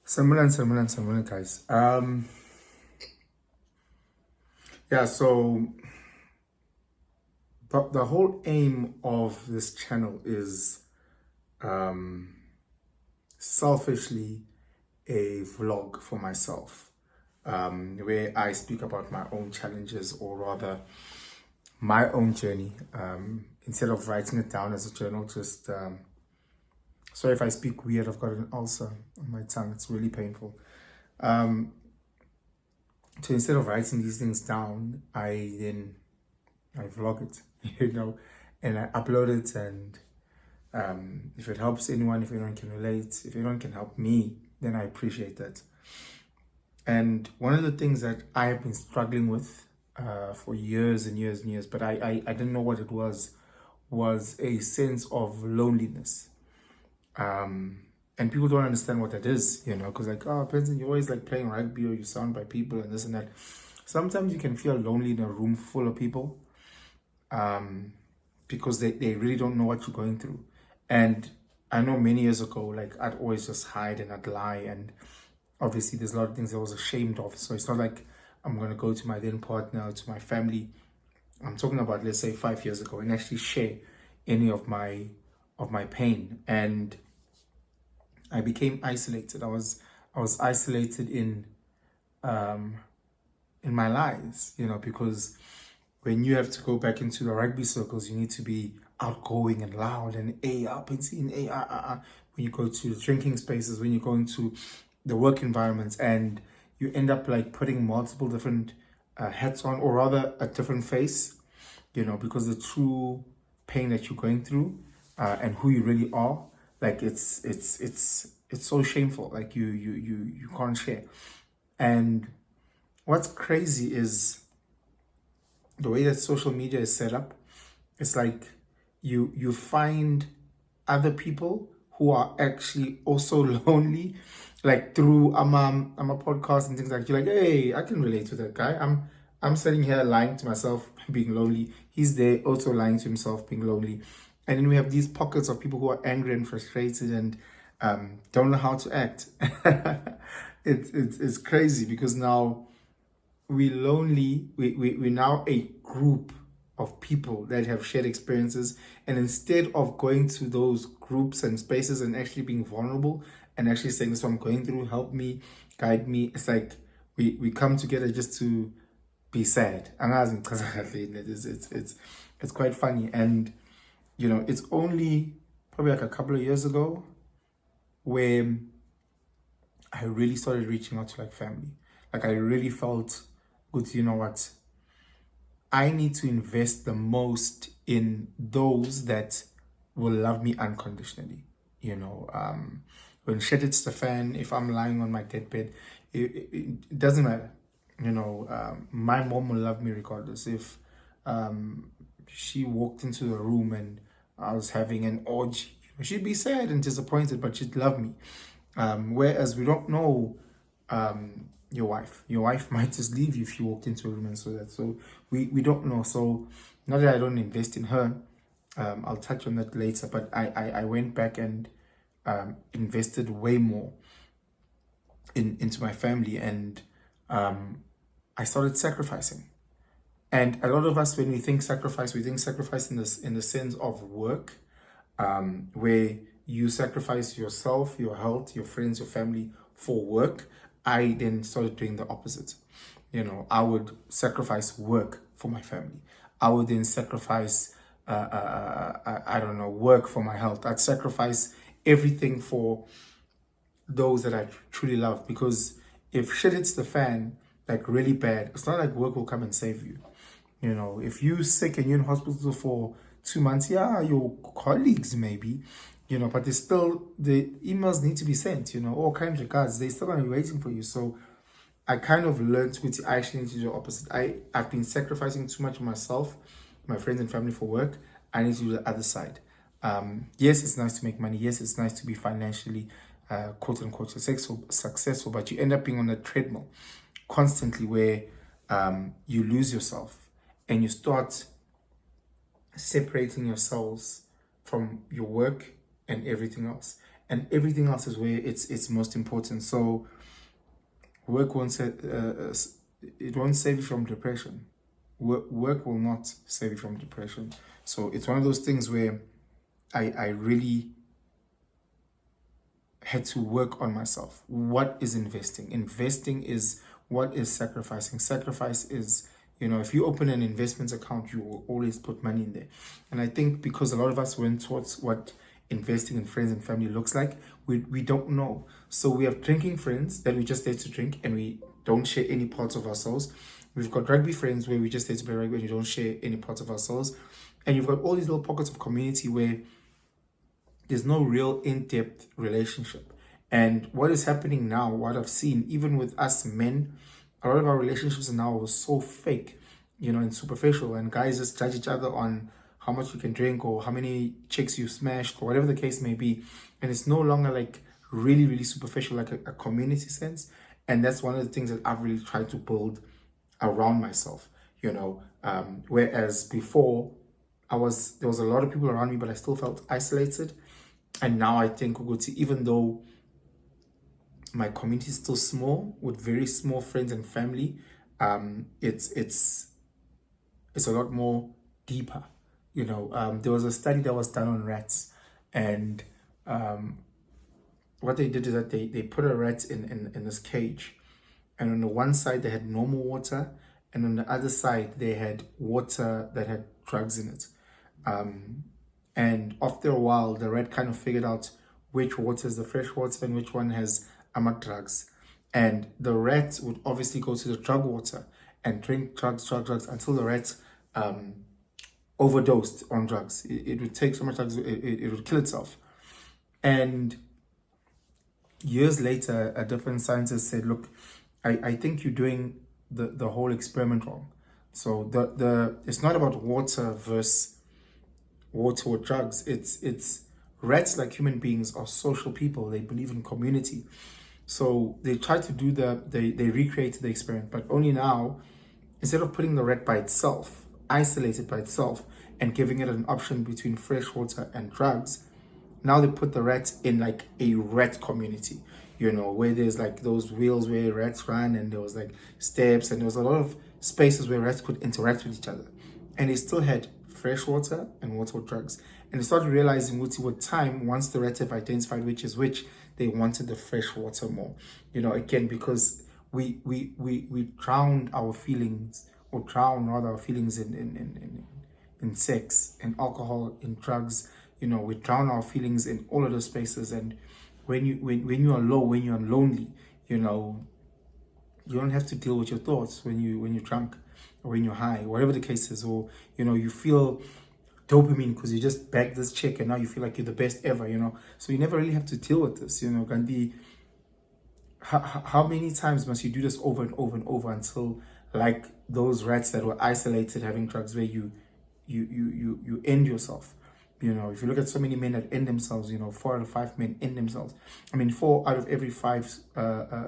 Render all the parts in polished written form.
Similar, guys. Yeah, so the whole aim of this channel is um, selfishly a vlog for myself, where I speak about my own challenges, or rather my own journey. Instead of writing it down as a journal, just sorry if I speak weird. I've got an ulcer on my tongue. It's really painful. So instead of writing these things down, I vlog it, and I upload it. And if it helps anyone, if anyone can relate, if anyone can help me, then I appreciate that. And one of the things that I have been struggling with for years and years and years, but I didn't know what it was a sense of loneliness. And people don't understand what that is, because like, oh, Benson, you're always like playing rugby, or you sound by people and this and that. Sometimes you can feel lonely in a room full of people, because they really don't know what you're going through. And I know many years ago, like, I'd always just hide and I'd lie. And obviously there's a lot of things I was ashamed of. So it's not like I'm going to go to my then partner, to my family. I'm talking about, let's say, 5 years ago, and actually share any of my pain. And I became isolated. I was isolated in my lies, because when you have to go back into the rugby circles, you need to be outgoing and loud and A up and C and A. When you go to the drinking spaces, when you go into the work environments, and you end up like putting multiple different hats on, or rather a different face, because the true pain that you're going through and who you really are, like it's so shameful. Like you can't share. And what's crazy is the way that social media is set up. It's like you find other people who are actually also lonely, like through a podcast and things like, you're like, hey, I can relate to that guy. I'm sitting here lying to myself, being lonely. He's there also lying to himself, being lonely. And then we have these pockets of people who are angry and frustrated and don't know how to act. It's crazy, because now we're now a group of people that have shared experiences, and instead of going to those groups and spaces and actually being vulnerable and actually saying, this is what I'm going through, help me, guide me, it's like we come together just to be sad. It's quite funny. And it's only probably like a couple of years ago where I really started reaching out to like family. Like, I really felt good. You know what? I need to invest the most in those that will love me unconditionally. When shit hits the fan, if I'm lying on my deathbed, it doesn't matter. My mom will love me regardless. If she walked into the room and I was having an orgy, she'd be sad and disappointed, but she'd love me. Whereas we don't know your wife. Your wife might just leave you if you walked into a room and saw that. So we don't know. So not that I don't invest in her, I'll touch on that later, but I went back and invested way more into my family, and I started sacrificing. And a lot of us, when we think sacrifice in the sense of work, where you sacrifice yourself, your health, your friends, your family for work. I then started doing the opposite. I would sacrifice work for my family. I would then sacrifice, I don't know, work for my health. I'd sacrifice everything for those that I truly love. Because if shit hits the fan, like really bad, it's not like work will come and save you. If you're sick and you're in hospital for 2 months, yeah, your colleagues maybe, but there's still, the emails need to be sent, all kinds of cards, they're still going to be waiting for you. So I kind of learned which I actually need to do the opposite. I've been sacrificing too much of myself, my friends and family for work. I need to do the other side. Yes, it's nice to make money. Yes, it's nice to be financially, quote unquote, successful, but you end up being on a treadmill constantly where you lose yourself and you start separating yourselves from your work and everything else. and everything else is where it's most important. So work won't it won't save you from depression. Work will not save you from depression. So it's one of those things where I really had to work on myself. What is investing? Investing is what is sacrificing. Sacrifice is, if you open an investment account, you will always put money in there. And I think because a lot of us weren't taught what investing in friends and family looks like, we don't know. So we have drinking friends that we just there to drink and we don't share any parts of ourselves. We've got rugby friends where we just there to play rugby and we don't share any parts of ourselves. And you've got all these little pockets of community where there's no real in-depth relationship. And what is happening now, what I've seen, even with us men, a lot of our relationships now are so fake, and superficial. And guys just judge each other on how much you can drink or how many chicks you smashed or whatever the case may be. And it's no longer like really, really superficial, like a community sense. And that's one of the things that I've really tried to build around myself, whereas before there was a lot of people around me, but I still felt isolated. And now I think, even though my community is still small with very small friends and family, it's a lot more deeper. There was a study that was done on rats, and what they did is that they put a rat in this cage, and on the one side they had normal water, and on the other side they had water that had drugs in it. And after a while, the rat kind of figured out which water is the fresh water and which one has drugs. And the rat would obviously go to the drug water and drink drugs until the rat overdosed on drugs. It would take so much drugs, it would kill itself. And years later, a different scientist said, look, I think you're doing the whole experiment wrong. So it's not about water versus water or drugs. It's rats, like human beings, are social people. They believe in community. So they tried to do they recreated the experiment, but only now, instead of putting the rat by itself, isolated by itself, and giving it an option between fresh water and drugs, now they put the rat in like a rat community, where there's like those wheels where rats run, and there was like steps, and there was a lot of spaces where rats could interact with each other. And they still had fresh water and water with drugs. And they started realizing with time, once the rats have identified which is which, they wanted the fresh water more. Again, because we drowned our feelings, or drown rather our feelings in sex, in alcohol, in drugs. We drown our feelings in all of those spaces. And when you are low, when you are lonely, you don't have to deal with your thoughts when you're drunk or when you're high, whatever the case is, or you feel dopamine because you just bagged this chick and now you feel like you're the best ever, so you never really have to deal with this. Gandhi, how many times must you do this over and over and over until, like those rats that were isolated having drugs, where you end yourself? If you look at so many men that end themselves, 4 out of 5 men end themselves. I mean, 4 out of every 5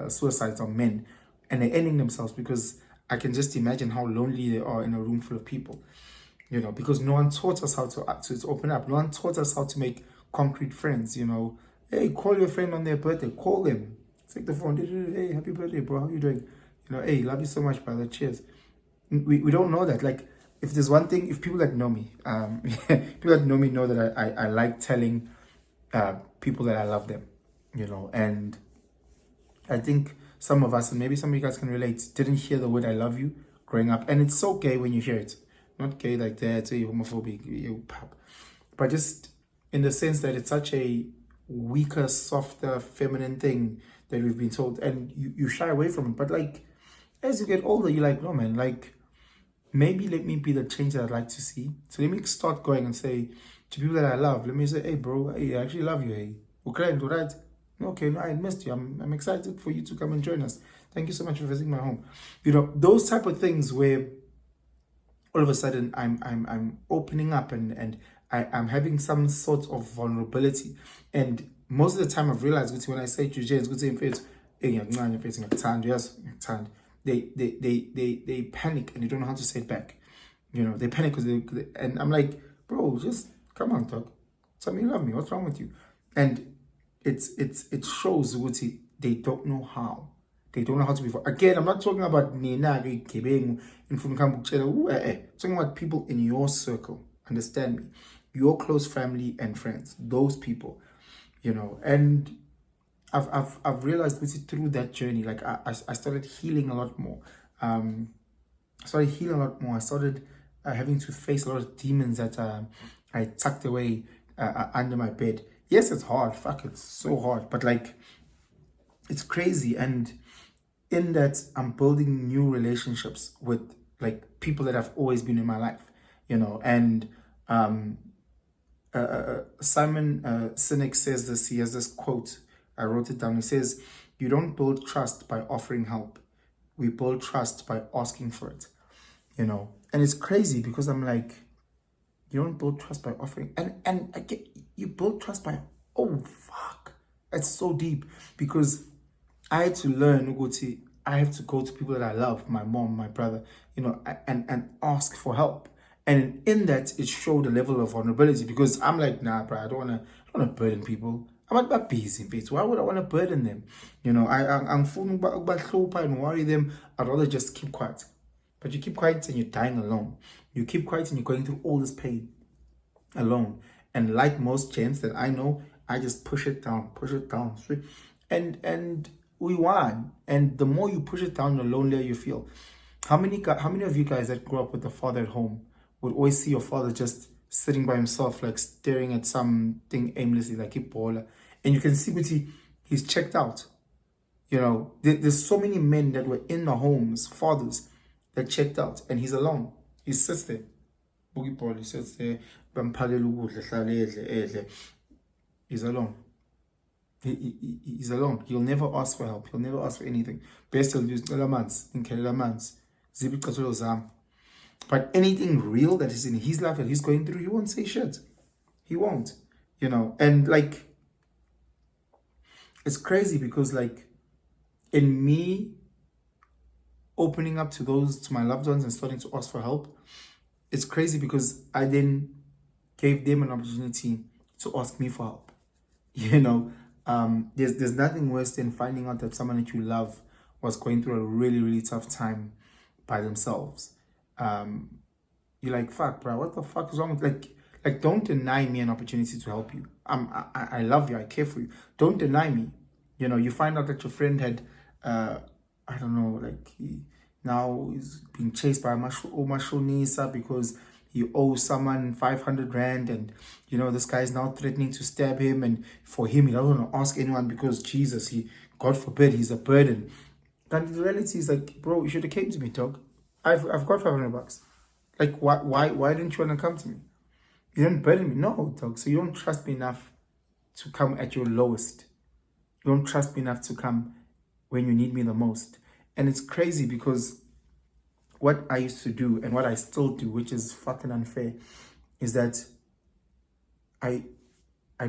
suicides are men, and they're ending themselves because I can just imagine how lonely they are in a room full of people. Because no one taught us how to open up. No one taught us how to make concrete friends. Hey, call your friend on their birthday. Call them. Take the phone. Hey, happy birthday, bro. How you doing? Hey, love you so much, brother. Cheers. We don't know that. Like, if there's one thing, if people that know me, people that know me know that I like telling people that I love them. And I think some of us, and maybe some of you guys can relate, didn't hear the word I love you growing up. And it's so gay when you hear it. Not gay like that, say homophobic, you pop. But just in the sense that it's such a weaker, softer, feminine thing that we've been told. And you shy away from it. But like, as you get older, you're like, no man, like, maybe let me be the change that I'd like to see. So let me start going and say to people that I love, let me say, hey bro, hey, I actually love you, hey. Okay, right? Okay, no, I missed you. I'm excited for you to come and join us. Thank you so much for visiting my home. Those type of things where all of a sudden I'm opening up and I'm having some sort of vulnerability. And most of the time I've realized when I say to James, they panic and they don't know how to say it back. They panic and I'm like, bro, just come on, talk. Tell me you love me. What's wrong with you? And it shows what they don't know how. They don't know how to be. Again, I'm not talking about Nina Gibeng in talking about people in your circle. Understand me? Your close family and friends. Those people, and I've realized through that journey, like I started healing a lot more. I started healing a lot more. I started having to face a lot of demons that I tucked away under my bed. Yes, it's hard. Fuck, it's so hard. But like, it's crazy. And in that, I'm building new relationships with like people that have always been in my life, And um, Simon Sinek says this. He has this quote. I wrote it down. He says, "You don't build trust by offering help. We build trust by asking for it." And it's crazy because I'm like, you don't build trust by offering, and I get, you build trust by, oh fuck, it's so deep because I had to learn Uguti. I have to go to people that I love, my mom, my brother, and ask for help. And in that, it showed a level of vulnerability because I'm like, nah, bro, I don't wanna burden people. I'm not busy, bitch. Why would I want to burden them? I'm fooling about and worry them. I'd rather just keep quiet. But you keep quiet and you're dying alone. You keep quiet and you're going through all this pain alone. And like most gents that I know, I just push it down. And we won. And the more you push it down, the lonelier you feel. How many of you guys that grew up with a father at home would always see your father just sitting by himself, like staring at something aimlessly, like a baller, and you can see what he's checked out. There's so many men that were in the homes, fathers, that checked out, and he's alone. He sits there. Boogie Paul, he sits there. He's alone. He's alone. He'll never ask for help. He'll never ask for anything. Best he'll use man's. But anything real that is in his life that he's going through, he won't say shit. He won't. And like, it's crazy because like, in me opening up to my loved ones and starting to ask for help, it's crazy because I then gave them an opportunity to ask me for help. There's nothing worse than finding out that someone that you love was going through a really, really tough time by themselves. You're like, fuck, bro, what the fuck is wrong with, like don't deny me an opportunity to help you. I love you, I care for you. Don't deny me. You find out that your friend had I don't know, like he now is being chased by a mashonisa because he owes someone 500 rand, and this guy is now threatening to stab him, and for him he doesn't want to ask anyone because Jesus, God forbid, he's a burden. And the reality is like, bro, you should have came to me, dog. I've got $500. Like, why didn't you want to come to me? You didn't burden me, no, dog. So you don't trust me enough to come at your lowest. You don't trust me enough to come when you need me the most. And it's crazy because what I used to do and what I still do, which is fucking unfair, is that I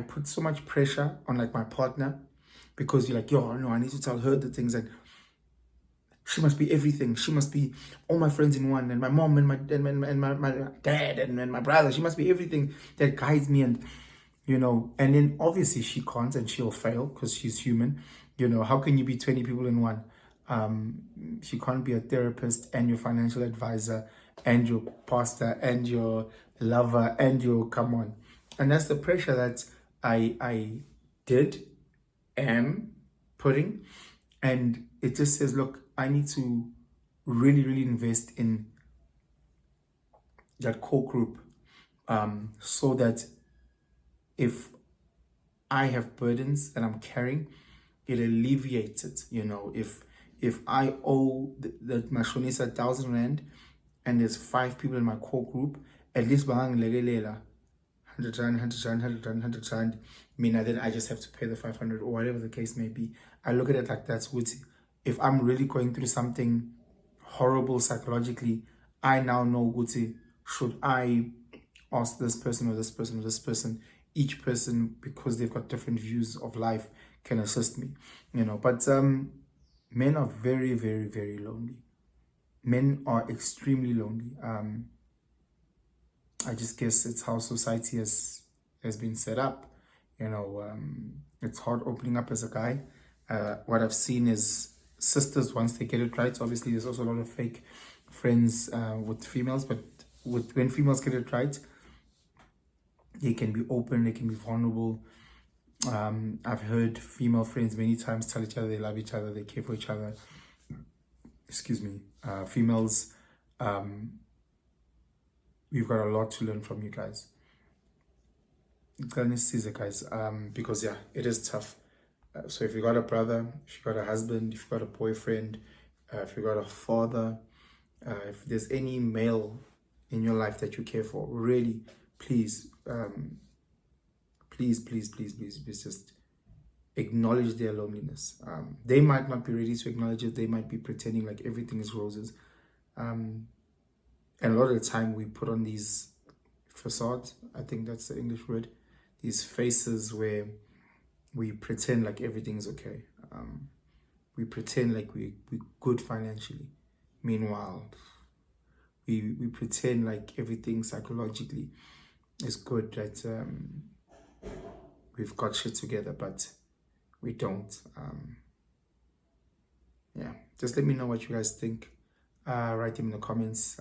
put so much pressure on like my partner because you're like, yo, no, I need to tell her the things that she must be everything. She must be all my friends in one, and my mom and my dad and my brother. She must be everything that guides me, and and then obviously she can't and she'll fail because she's human. How can you be 20 people in one? She can't be a therapist and your financial advisor and your pastor and your lover and your come on. And that's the pressure that I am putting. And it just says, look, I need to really, really invest in that core group so that if I have burdens that I'm carrying, it alleviates it. If I owe the Mashonisa 1,000 rand and there's 5 people in my core group, at least bahang legelela 100 rand, 100 rand, 100 rand, 100 rand. Then I just have to pay the 500 or whatever the case may be. I look at it like that's what, if I'm really going through something horrible psychologically, I now know what, should I ask this person or this person or this person? Each person, because they've got different views of life, can assist me, But men are very, very, very lonely. Men are extremely lonely. I just guess it's how society has been set up. It's hard opening up as a guy. What I've seen is sisters, once they get it right, obviously there's also a lot of fake friends with females, but when females get it right, they can be open, they can be vulnerable. I've heard female friends many times tell each other they love each other, they care for each other. Excuse me. Females, we've got a lot to learn from you guys. Guys, because yeah, it is tough. So if you got a brother, if you got a husband, if you got a boyfriend, if you got a father, if there's any male in your life that you care for, really, please, please, just acknowledge their loneliness. They might not be ready to acknowledge it. They might be pretending like everything is roses. And a lot of the time we put on these facades, I think that's the English word, these faces where we pretend like everything's okay. We pretend like we're good financially. Meanwhile, we pretend like everything psychologically is good, that we've got shit together, but we don't. Yeah, just let me know what you guys think. Write them in the comments.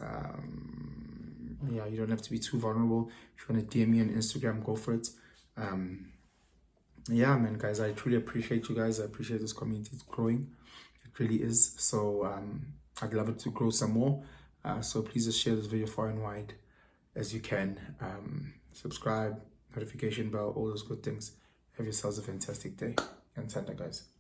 Yeah, you don't have to be too vulnerable. If you want to DM me on Instagram, go for it. Yeah, man, guys, I truly appreciate you guys. I appreciate this community. It's growing. It really is. So I'd love it to grow some more. So please just share this video far and wide as you can. Subscribe, notification bell, all those good things. Have yourselves a fantastic day. And Santa, guys.